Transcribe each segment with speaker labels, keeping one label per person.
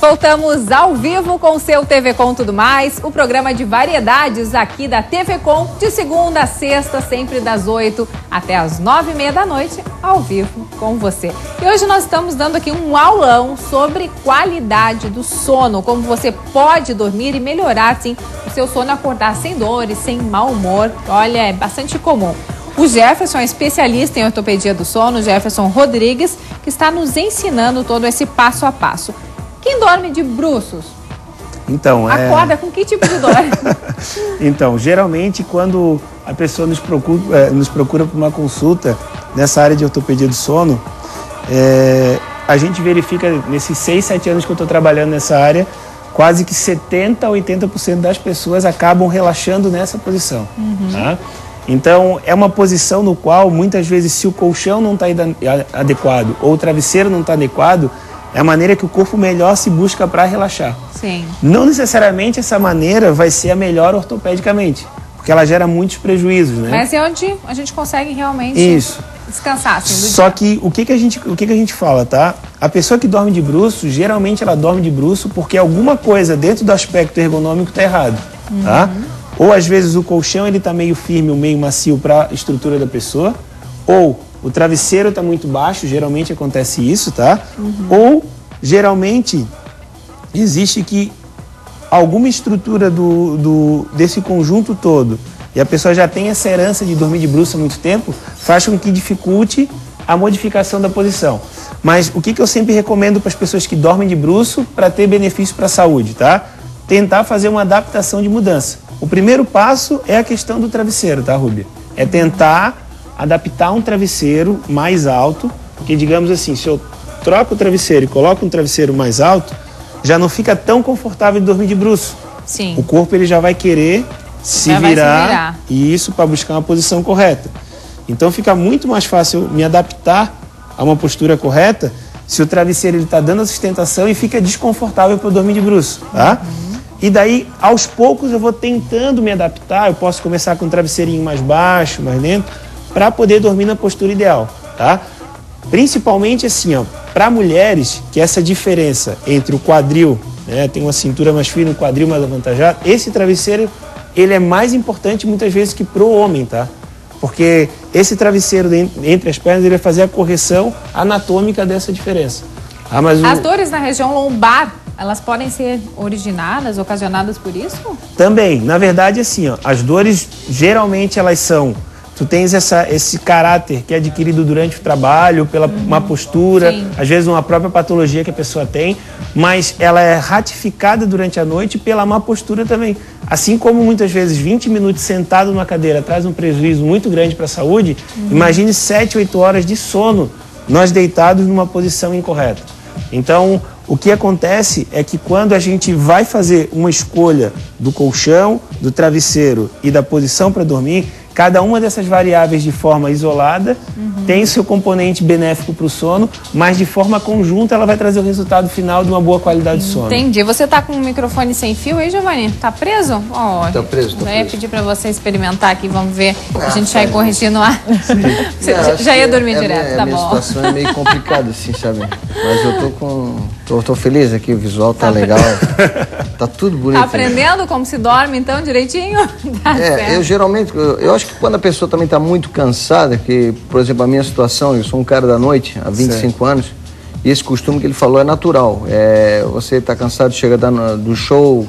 Speaker 1: Voltamos ao vivo com o seu TV Com Tudo Mais, o programa de variedades aqui da TV Com, de segunda a sexta, sempre das 8 até as 9h30 da noite, ao vivo com você. E hoje nós estamos dando aqui um aulão sobre qualidade do sono, como você pode dormir e melhorar, sim, o seu sono, acordar sem dores, sem mau humor. Olha, é bastante comum. O Jefferson é especialista em ortopedia do sono, Jefferson Rodrigues, que está nos ensinando todo esse passo a passo. Quem dorme de bruços?
Speaker 2: Então,
Speaker 1: acorda com que tipo de dor?
Speaker 2: Então, geralmente quando a pessoa nos procura por uma consulta nessa área de ortopedia do sono, a gente verifica nesses 6, 7 anos que eu estou trabalhando nessa área, quase que 70% a 80% das pessoas acabam relaxando nessa posição. Tá? Então, é uma posição no qual, muitas vezes, se o colchão não está adequado ou o travesseiro não está adequado, é a maneira que o corpo melhor se busca para relaxar.
Speaker 1: Sim.
Speaker 2: Não necessariamente essa maneira vai ser a melhor ortopedicamente, porque ela gera muitos prejuízos, né?
Speaker 1: Mas é onde a gente consegue realmente descansar. Assim,
Speaker 2: Só que o que a gente fala, tá? A pessoa que dorme de bruço, geralmente ela dorme de bruço porque alguma coisa dentro do aspecto ergonômico está errado, tá? Ou às vezes o colchão ele tá meio firme ou meio macio para a estrutura da pessoa, ou o travesseiro está muito baixo, geralmente acontece isso, tá? Ou, geralmente, existe que alguma estrutura desse conjunto todo, e a pessoa já tem essa herança de dormir de bruço há muito tempo, faz com que dificulte a modificação da posição. Mas o que eu sempre recomendo para as pessoas que dormem de bruço para ter benefício para a saúde, tá? Tentar fazer uma adaptação de mudança. O primeiro passo é a questão do travesseiro, tá, Rúbia? É tentar adaptar um travesseiro mais alto, porque digamos assim, se eu troco o travesseiro e coloco um travesseiro mais alto, já não fica tão confortável de dormir de bruço.
Speaker 1: Sim.
Speaker 2: O corpo ele já vai querer se virar, e isso para buscar uma posição correta. Então fica muito mais fácil me adaptar a uma postura correta se o travesseiro está dando a sustentação e fica desconfortável para eu dormir de bruço, tá? E daí, aos poucos, eu vou tentando me adaptar. Eu posso começar com um travesseirinho mais baixo, mais lento, para poder dormir na postura ideal, tá? Principalmente assim, ó, para mulheres, que essa diferença entre o quadril, né, tem uma cintura mais fina, um quadril mais avantajado, esse travesseiro, ele é mais importante muitas vezes que pro homem, tá? Porque esse travesseiro entre as pernas, ele vai fazer a correção anatômica dessa diferença. Ah, mas
Speaker 1: as dores na região lombar, elas podem ser originadas, ocasionadas por isso? Também.
Speaker 2: Na verdade, assim, ó, as dores, geralmente, elas são... Tu tens esse caráter que é adquirido durante o trabalho, pela uma postura, às vezes uma própria patologia que a pessoa tem, mas ela é ratificada durante a noite pela má postura também. Assim como muitas vezes 20 minutos sentado numa cadeira traz um prejuízo muito grande para a saúde, imagine 7, 8 horas de sono, nós deitados numa posição incorreta. Então, o que acontece é que quando a gente vai fazer uma escolha do colchão, do travesseiro e da posição para dormir, cada uma dessas variáveis de forma isolada tem seu componente benéfico para o sono, mas de forma conjunta ela vai trazer o resultado final de uma boa qualidade de sono.
Speaker 1: Entendi. Você tá com o microfone sem fio aí, Giovanni? Tá preso?
Speaker 3: Ó, tá preso, tá
Speaker 1: preso. Eu ia pedir para você experimentar aqui, vamos ver. A gente
Speaker 3: já
Speaker 1: ia corrigindo lá. Você já ia dormir direto, tá bom.
Speaker 3: A minha situação é meio complicada, assim, sabe? Mas eu tô feliz aqui, o visual tá legal. Tá tudo bonito.
Speaker 1: Tá aprendendo como se dorme, então, direitinho? Tá certo.
Speaker 3: Eu geralmente, eu acho que quando a pessoa também tá muito cansada, que, por exemplo, a minha situação, eu sou um cara da noite, há 25 anos, e esse costume que ele falou é natural. Você tá cansado, chega do show,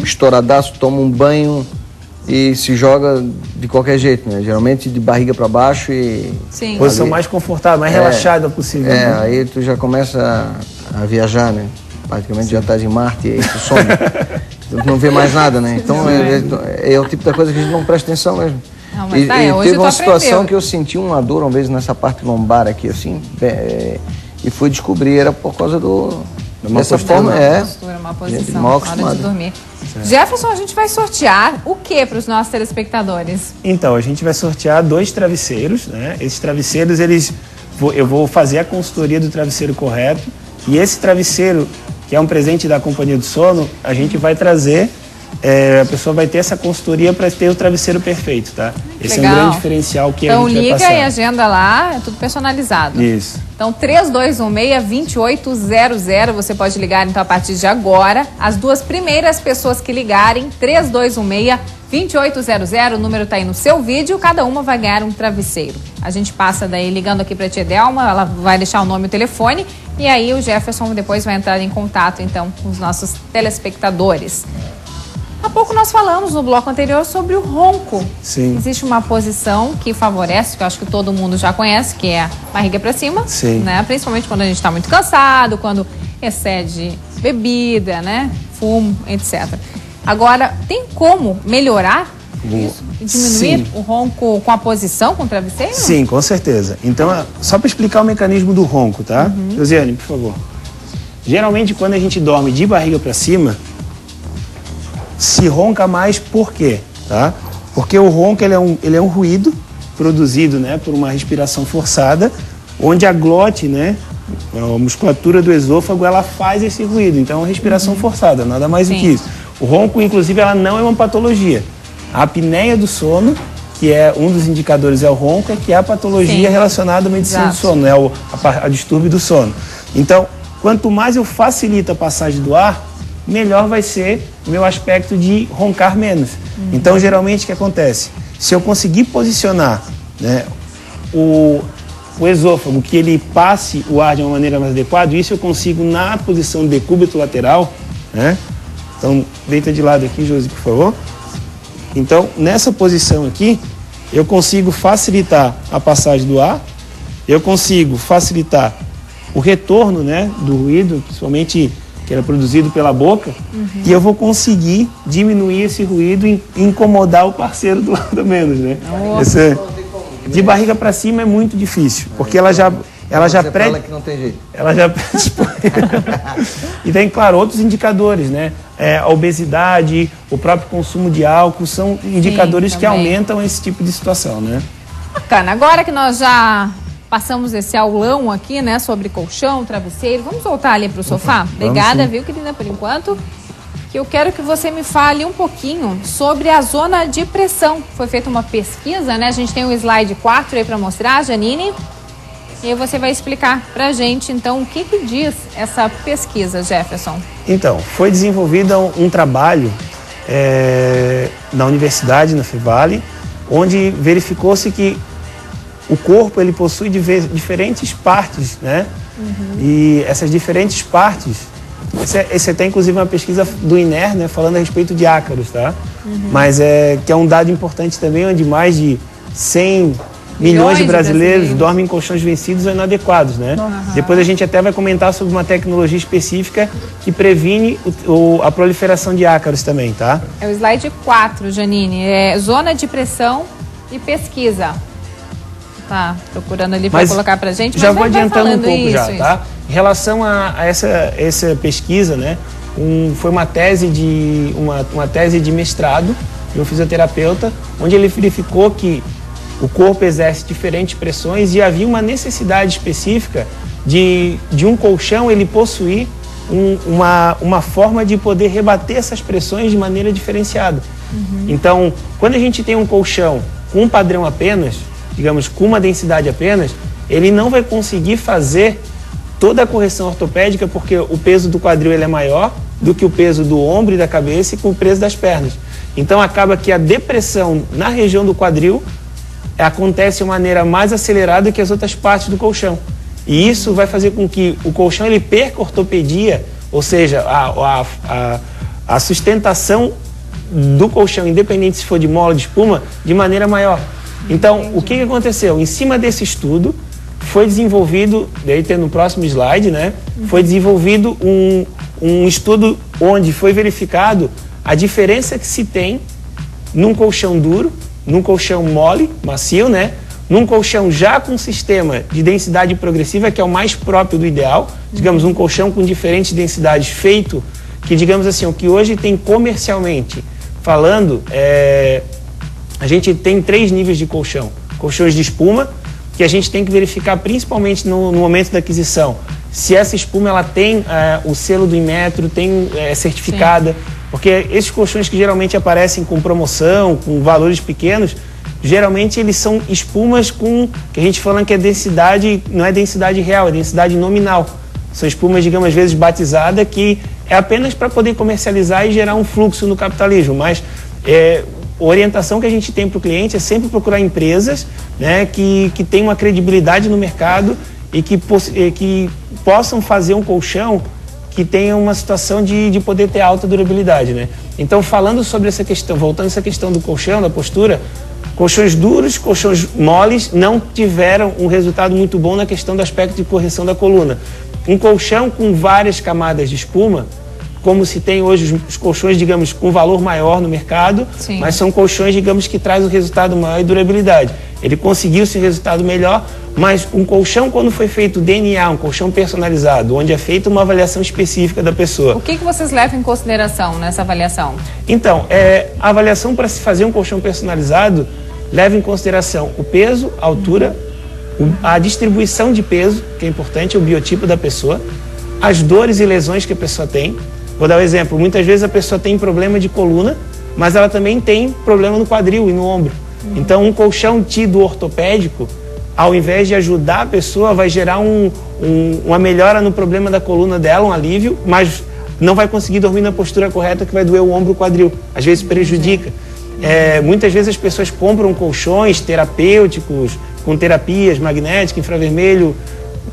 Speaker 3: estouradaço, toma um banho e se joga de qualquer jeito, né? Geralmente de barriga para baixo e...
Speaker 1: Sim.
Speaker 2: Posição mais confortável, mais relaxada possível. Né?
Speaker 3: Aí tu já começa a viajar, né? Praticamente já tá em Marte e aí tu some. Tu não vê mais nada, né? Então é o tipo da coisa que a gente não presta atenção mesmo.
Speaker 1: Não, mas
Speaker 3: hoje teve uma situação que eu senti uma dor uma vez nessa parte lombar aqui, assim, e fui descobrir, era por causa dessa forma,
Speaker 1: uma posição, na hora de dormir. Jefferson, a gente vai sortear o que para os nossos telespectadores?
Speaker 2: Então, a gente vai sortear 2 travesseiros, né? Esses travesseiros, eu vou fazer a consultoria do travesseiro correto, e esse travesseiro, que é um presente da Companhia do Sono, a gente vai trazer, a pessoa vai ter essa consultoria para ter o travesseiro perfeito, tá? Esse é um grande diferencial que a gente vai passar.
Speaker 1: Então liga e agenda lá, é tudo personalizado.
Speaker 2: Isso.
Speaker 1: Então 3216-2800, você pode ligar então a partir de agora. As 2 primeiras pessoas que ligarem, 3216-2800, o número tá aí no seu vídeo, cada uma vai ganhar um travesseiro. A gente passa daí ligando aqui para a tia Delma, ela vai deixar o nome e o telefone, e aí o Jefferson depois vai entrar em contato então com os nossos telespectadores. Há pouco nós falamos no bloco anterior sobre o ronco.
Speaker 2: Sim.
Speaker 1: Existe uma posição que favorece, que eu acho que todo mundo já conhece, que é a barriga para cima.
Speaker 2: Sim.
Speaker 1: Né? Principalmente quando a gente está muito cansado, quando excede bebida, né? Fumo, etc. Agora, tem como melhorar isso? E diminuir o ronco com a posição, com o travesseiro?
Speaker 2: Sim, com certeza. Então, só para explicar o mecanismo do ronco, tá? Josiane, por favor. Geralmente, quando a gente dorme de barriga para cima, se ronca mais por quê? Tá? Porque o ronco ele é um ruído produzido, né, por uma respiração forçada, onde a glote, né, a musculatura do esôfago, ela faz esse ruído. Então é uma respiração forçada, nada mais do que isso. O ronco, inclusive, ela não é uma patologia. A apneia do sono, que é um dos indicadores, é o ronco, é que é a patologia relacionada à medicina do sono, é a distúrbio do sono. Então, quanto mais eu facilito a passagem do ar, melhor vai ser o meu aspecto de roncar menos. Então, geralmente, o que acontece? Se eu conseguir posicionar, né, o esôfago, que ele passe o ar de uma maneira mais adequada, isso eu consigo na posição de decúbito lateral, né? Então, deita de lado aqui, Josi, por favor. Então, nessa posição aqui, eu consigo facilitar a passagem do ar, eu consigo facilitar o retorno, né, do ruído, principalmente que era produzido pela boca, e eu vou conseguir diminuir esse ruído e incomodar o parceiro do lado menos, né? De barriga para cima é muito difícil, porque ela já
Speaker 3: que não tem jeito.
Speaker 2: Ela já predispõe. E tem, claro, outros indicadores, né? A obesidade, o próprio consumo de álcool, são indicadores que aumentam esse tipo de situação, né?
Speaker 1: Bacana. Agora que nós já passamos esse aulão aqui, né, sobre colchão, travesseiro, vamos voltar ali para o sofá? Obrigada, viu, querida, por enquanto. Que eu quero que você me fale um pouquinho sobre a zona de pressão. Foi feita uma pesquisa, né? A gente tem o slide 4 aí para mostrar, Janine. E aí você vai explicar pra gente, então, o que diz essa pesquisa, Jefferson?
Speaker 2: Então, foi desenvolvido um trabalho na universidade, na Fevale, onde verificou-se que o corpo ele possui diferentes partes, né? E essas diferentes partes, esse é até inclusive uma pesquisa do INER, né, falando a respeito de ácaros, tá? Mas que é um dado importante também, onde mais de 100 milhões de brasileiros dormem em colchões vencidos ou inadequados, né? Depois a gente até vai comentar sobre uma tecnologia específica que previne a proliferação de ácaros também, tá?
Speaker 1: É o slide 4, Janine, é zona de pressão e pesquisa. Tá procurando ali para colocar pra gente, mas
Speaker 2: já vou adiantando um pouco
Speaker 1: isso.
Speaker 2: Tá? Em relação a essa pesquisa, né? Foi uma tese de mestrado de um fisioterapeuta, onde ele verificou que o corpo exerce diferentes pressões e havia uma necessidade específica de um colchão ele possuir uma forma de poder rebater essas pressões de maneira diferenciada. Então, quando a gente tem um colchão com um padrão apenas, digamos, com uma densidade apenas, ele não vai conseguir fazer toda a correção ortopédica, porque o peso do quadril ele é maior do que o peso do ombro e da cabeça e com o peso das pernas. Então, acaba que a depressão na região do quadril acontece de maneira mais acelerada que as outras partes do colchão. E isso vai fazer com que o colchão ele perca ortopedia, ou seja, a sustentação do colchão, independente se for de mola ou de espuma, de maneira maior. Então, o que aconteceu? Em cima desse estudo, foi desenvolvido, daí tem no próximo slide, né? Foi desenvolvido um estudo onde foi verificado a diferença que se tem num colchão duro, num colchão mole, macio, né? Num colchão já com sistema de densidade progressiva, que é o mais próprio do ideal, digamos, um colchão com diferentes densidades feito, que digamos assim, o que hoje tem comercialmente falando, a gente tem 3 níveis de colchão. Colchões de espuma, que a gente tem que verificar principalmente no momento da aquisição, se essa espuma ela tem o selo do Inmetro, é certificada, porque esses colchões que geralmente aparecem com promoção, com valores pequenos, geralmente eles são espumas com, que a gente fala que é densidade, não é densidade real, é densidade nominal. São espumas, digamos, às vezes batizadas, que é apenas para poder comercializar e gerar um fluxo no capitalismo, mas a orientação que a gente tem para o cliente é sempre procurar empresas, né, que tenham uma credibilidade no mercado e que possam fazer um colchão que tenha uma situação de poder ter alta durabilidade, né? Então, falando sobre essa questão, voltando a essa questão do colchão, da postura, colchões duros, colchões moles não tiveram um resultado muito bom na questão do aspecto de correção da coluna. Um colchão com várias camadas de espuma, como se tem hoje os colchões, digamos, com valor maior no mercado, sim, mas são colchões, digamos, que traz um resultado maior e durabilidade. Ele conseguiu esse resultado melhor, mas um colchão, quando foi feito DNA, um colchão personalizado, onde é feita uma avaliação específica da pessoa.
Speaker 1: O que vocês levam em consideração nessa avaliação? Então,
Speaker 2: a avaliação para se fazer um colchão personalizado leva em consideração o peso, a altura, a distribuição de peso, que é importante, o biotipo da pessoa, as dores e lesões que a pessoa tem. Vou dar um exemplo, muitas vezes a pessoa tem problema de coluna, mas ela também tem problema no quadril e no ombro. Então, um colchão tido ortopédico, ao invés de ajudar a pessoa, vai gerar uma melhora no problema da coluna dela, um alívio, mas não vai conseguir dormir na postura correta, que vai doer o ombro e o quadril. Às vezes prejudica. Muitas vezes as pessoas compram colchões terapêuticos, com terapias magnéticas, infravermelho,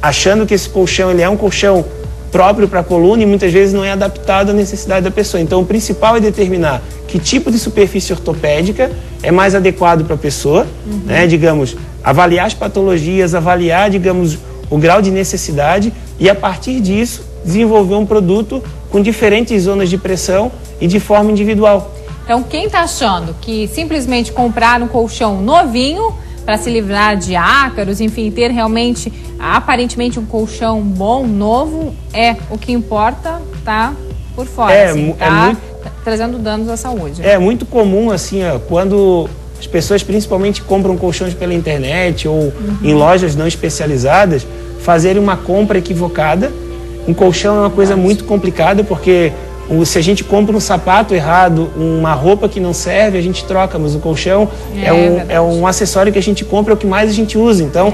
Speaker 2: achando que esse colchão ele é um colchão próprio para a coluna e muitas vezes não é adaptado à necessidade da pessoa. Então, o principal é determinar que tipo de superfície ortopédica é mais adequado para a pessoa, né? Digamos, avaliar as patologias, avaliar, digamos, o grau de necessidade e, a partir disso, desenvolver um produto com diferentes zonas de pressão e de forma individual.
Speaker 1: Então, quem está achando que simplesmente comprar um colchão novinho para se livrar de ácaros, enfim, ter realmente, aparentemente, um colchão bom, novo, o que importa, tá por fora, trazendo danos à saúde.
Speaker 2: É muito comum, assim, quando as pessoas principalmente compram colchões pela internet ou em lojas não especializadas, fazerem uma compra equivocada. Um colchão é uma coisa muito complicada, porque se a gente compra um sapato errado, uma roupa que não serve, a gente troca, mas o colchão é um acessório que a gente compra, é o que mais a gente usa. Então,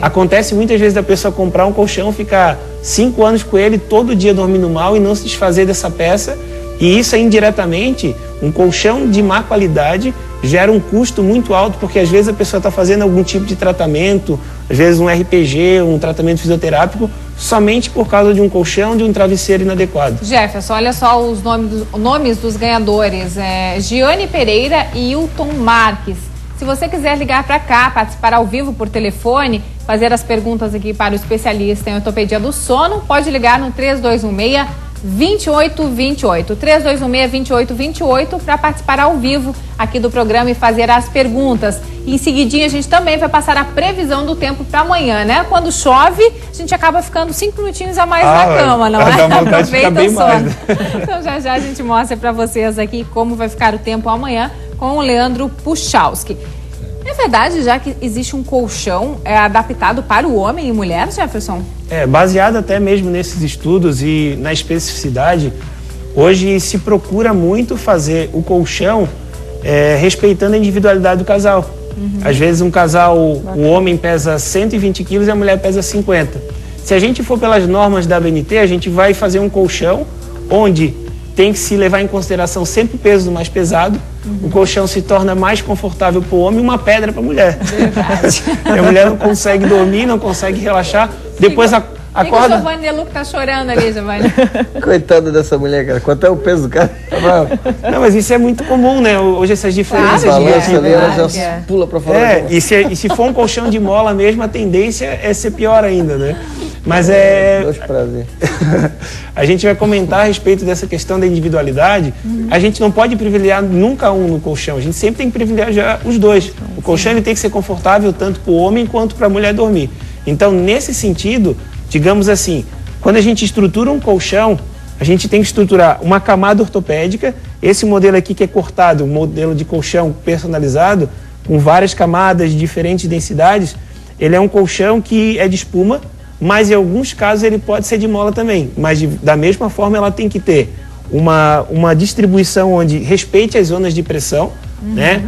Speaker 2: acontece muitas vezes da pessoa comprar um colchão, ficar 5 anos com ele, todo dia dormindo mal e não se desfazer dessa peça. E isso, indiretamente, um colchão de má qualidade gera um custo muito alto, porque às vezes a pessoa está fazendo algum tipo de tratamento, às vezes um RPG, um tratamento fisioterápico, somente por causa de um colchão, de um travesseiro inadequado.
Speaker 1: Jefferson, olha só os nomes dos ganhadores, Giane Pereira e Hilton Marques. Se você quiser ligar para cá, participar ao vivo por telefone, fazer as perguntas aqui para o especialista em ortopedia do sono, pode ligar no 3216-2828, 3216-2828 para participar ao vivo aqui do programa e fazer as perguntas. E em seguidinha a gente também vai passar a previsão do tempo para amanhã, né? Quando chove, a gente acaba ficando 5 minutinhos a mais na cama, não é? Aproveita o sono. Então já a gente mostra para vocês aqui como vai ficar o tempo amanhã com o Leandro Puchalski. É verdade já que existe um colchão adaptado para o homem e mulher, Jefferson?
Speaker 2: Baseado até mesmo nesses estudos e na especificidade, hoje se procura muito fazer o colchão respeitando a individualidade do casal. Às vezes um casal, o homem pesa 120 quilos e a mulher pesa 50. Se a gente for pelas normas da ABNT, a gente vai fazer um colchão onde tem que se levar em consideração sempre o peso do mais pesado. O colchão se torna mais confortável para o homem e uma pedra para a mulher.
Speaker 1: Verdade.
Speaker 2: A mulher não consegue dormir, não consegue relaxar. Depois acorda.
Speaker 1: O Giovanni Deluca tá chorando ali, Giovanni.
Speaker 3: Coitada dessa mulher, cara. Quanto é o peso do cara?
Speaker 2: Não, mas isso é muito comum, né? Hoje essas diferenças.
Speaker 3: Ela já pula para fora.
Speaker 2: E se for um colchão de mola mesmo, a tendência é ser pior ainda, né? Mas a gente vai comentar a respeito dessa questão da individualidade. A gente não pode privilegiar nunca um no colchão. A gente sempre tem que privilegiar os dois. O colchão ele tem que ser confortável tanto para o homem quanto para a mulher dormir. Então, nesse sentido, digamos assim, quando a gente estrutura um colchão, a gente tem que estruturar uma camada ortopédica. Esse modelo aqui que é cortado, um modelo de colchão personalizado, com várias camadas de diferentes densidades, ele é um colchão que é de espuma, mas em alguns casos ele pode ser de mola também. Mas da mesma forma ela tem que ter uma distribuição onde respeite as zonas de pressão, né?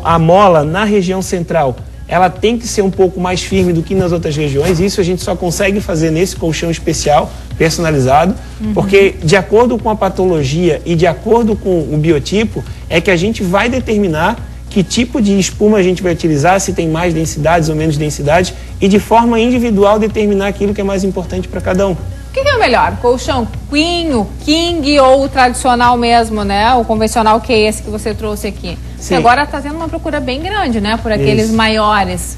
Speaker 2: A mola na região central, ela tem que ser um pouco mais firme do que nas outras regiões. Isso a gente só consegue fazer nesse colchão especial, personalizado, porque de acordo com a patologia e de acordo com o biotipo, é que a gente vai determinar que tipo de espuma a gente vai utilizar, se tem mais densidades ou menos densidades, e de forma individual determinar aquilo que é mais importante para cada um.
Speaker 1: O que é o melhor? Colchão Queen, o King ou o tradicional mesmo, né? O convencional, que é esse que você trouxe aqui? Sim. Agora está tendo uma procura bem grande, né? Por aqueles maiores.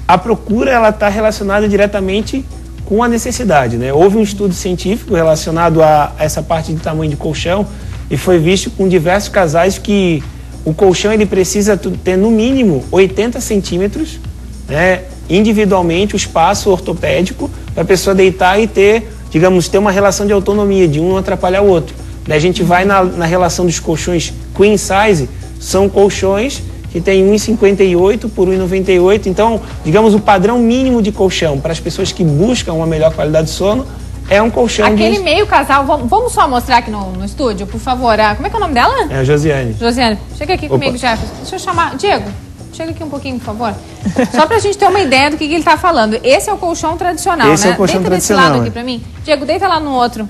Speaker 2: A procura, ela está relacionada diretamente com a necessidade, né? Houve um estudo científico relacionado a essa parte de tamanho de colchão e foi visto com diversos casais que o colchão ele precisa ter no mínimo 80 centímetros, né? Individualmente, o espaço ortopédico para a pessoa deitar e ter, digamos, ter uma relação de autonomia, de um não atrapalhar o outro. Daí a gente vai na relação dos colchões queen size, são colchões que tem 1,58 por 1,98, então, digamos, o padrão mínimo de colchão para as pessoas que buscam uma melhor qualidade de sono é um colchão.
Speaker 1: Aquele meio casal, vamos só mostrar aqui no estúdio, por favor. Como é que é o nome dela?
Speaker 2: É a Josiane.
Speaker 1: Josiane, chega aqui comigo, Jefferson. Deixa eu chamar. Diego, chega aqui um pouquinho, por favor. Só pra gente ter uma ideia do que ele está falando. Esse é o colchão tradicional,
Speaker 2: Esse
Speaker 1: né?
Speaker 2: É o colchão
Speaker 1: deita
Speaker 2: tradicional.
Speaker 1: Desse lado aqui pra mim. Diego, deita lá no outro.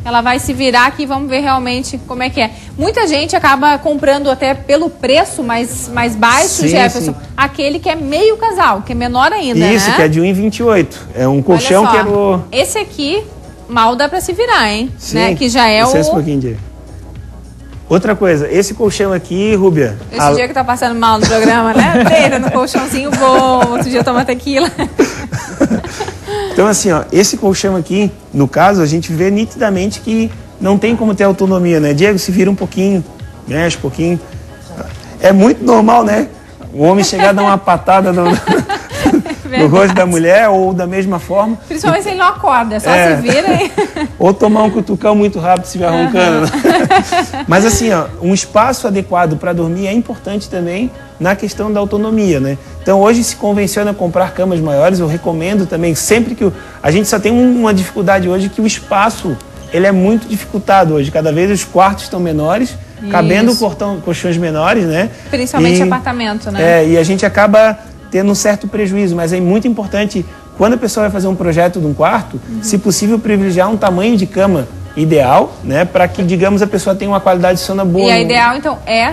Speaker 1: Ela vai se virar aqui e vamos ver realmente como é que é. Muita gente acaba comprando até pelo preço mais baixo, sim, Jefferson, sim. Aquele que é meio casal, que é menor ainda,
Speaker 2: Isso,
Speaker 1: né?
Speaker 2: Que é de 1,28. É um colchão que é no...
Speaker 1: Esse aqui, mal dá pra se virar, hein?
Speaker 2: Sim,
Speaker 1: né? Que já é
Speaker 2: um pouquinho, Diego. Outra coisa, esse colchão aqui, Rúbia...
Speaker 1: Esse dia que tá passando mal no programa, né? Deita no colchãozinho bom, outro dia toma tequila.
Speaker 2: Então, assim, ó, esse colchão aqui, no caso, a gente vê nitidamente que não tem como ter autonomia, né? Diego, se vira um pouquinho, mexe um pouquinho. É muito normal, né? O homem chegar a dar uma patada no rosto da mulher ou da mesma forma.
Speaker 1: Principalmente se ele não acorda, só se vira e...
Speaker 2: Ou tomar um cutucão muito rápido se estiver roncando. Né? Mas assim, ó, um espaço adequado para dormir é importante também na questão da autonomia, né? Então hoje se convenciona comprar camas maiores, eu recomendo também, sempre que... A gente só tem uma dificuldade hoje que o espaço, ele é muito dificultado hoje. Cada vez os quartos estão menores, cabendo colchões menores, né?
Speaker 1: Principalmente apartamento, né?
Speaker 2: E a gente acaba tendo um certo prejuízo, mas é muito importante, quando a pessoa vai fazer um projeto de um quarto, se possível privilegiar um tamanho de cama ideal, né? Para que, digamos, a pessoa tenha uma qualidade de sono boa.
Speaker 1: E a ideal, então, é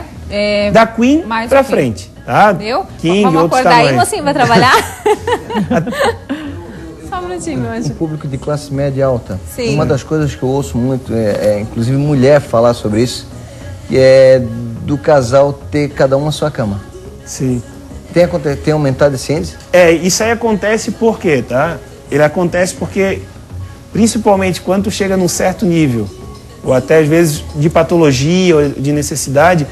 Speaker 2: da Queen para frente, tá?
Speaker 1: Entendeu?
Speaker 2: King,
Speaker 1: vamos acordar
Speaker 2: tamanhos.
Speaker 1: aí, mocinho, vai trabalhar? Só um minutinho, meu anjo.
Speaker 3: Um público de classe média alta.
Speaker 1: Sim.
Speaker 3: Uma das coisas que eu ouço muito, inclusive mulher falar sobre isso, que é do casal ter cada um a sua cama.
Speaker 2: Sim.
Speaker 3: Tem aumentado esse índice?
Speaker 2: Isso aí acontece por quê, tá? Ele acontece porque, principalmente quando tu chega num certo nível, ou até às vezes de patologia ou de necessidade,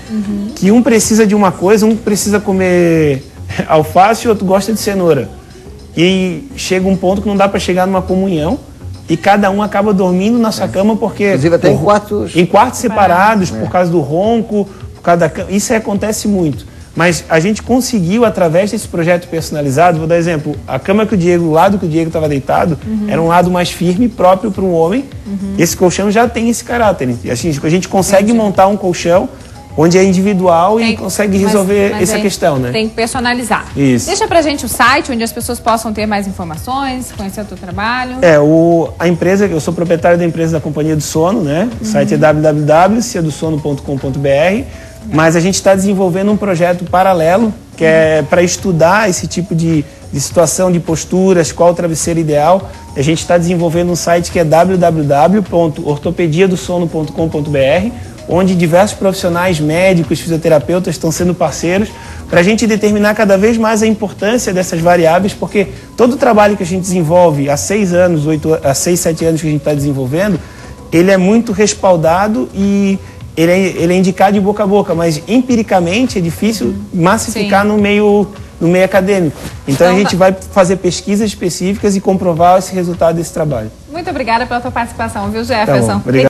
Speaker 2: que um precisa de uma coisa, um precisa comer alface e outro gosta de cenoura. E chega um ponto que não dá para chegar numa comunhão e cada um acaba dormindo na sua cama porque...
Speaker 3: Inclusive até em quartos
Speaker 2: separados, por causa do ronco, por causa da cama. Isso aí acontece muito. Mas a gente conseguiu, através desse projeto personalizado, vou dar exemplo, a cama que o lado que o Diego estava deitado, era um lado mais firme, próprio para um homem. Esse colchão já tem esse caráter. A gente consegue montar um colchão onde é individual e consegue resolver essa questão, né?
Speaker 1: Tem que personalizar.
Speaker 2: Isso.
Speaker 1: Deixa pra gente o site onde as pessoas possam ter mais informações, conhecer o teu trabalho.
Speaker 2: A empresa, eu sou proprietário da empresa da Companhia do Sono, né? O site é www.seadosono.com.br. Mas a gente está desenvolvendo um projeto paralelo, que é para estudar esse tipo de situação, de posturas, qual o travesseiro ideal. A gente está desenvolvendo um site que é www.ortopediadosono.com.br, onde diversos profissionais, médicos, fisioterapeutas estão sendo parceiros para a gente determinar cada vez mais a importância dessas variáveis, porque todo o trabalho que a gente desenvolve há 6, 7 anos que a gente está desenvolvendo, ele é muito respaldado e ele é indicado de boca a boca, mas empiricamente é difícil massificar no meio acadêmico. Então a gente vai fazer pesquisas específicas e comprovar esse resultado desse trabalho.
Speaker 1: Muito obrigada pela tua participação, viu, Jefferson?
Speaker 2: Tá bom, obrigado.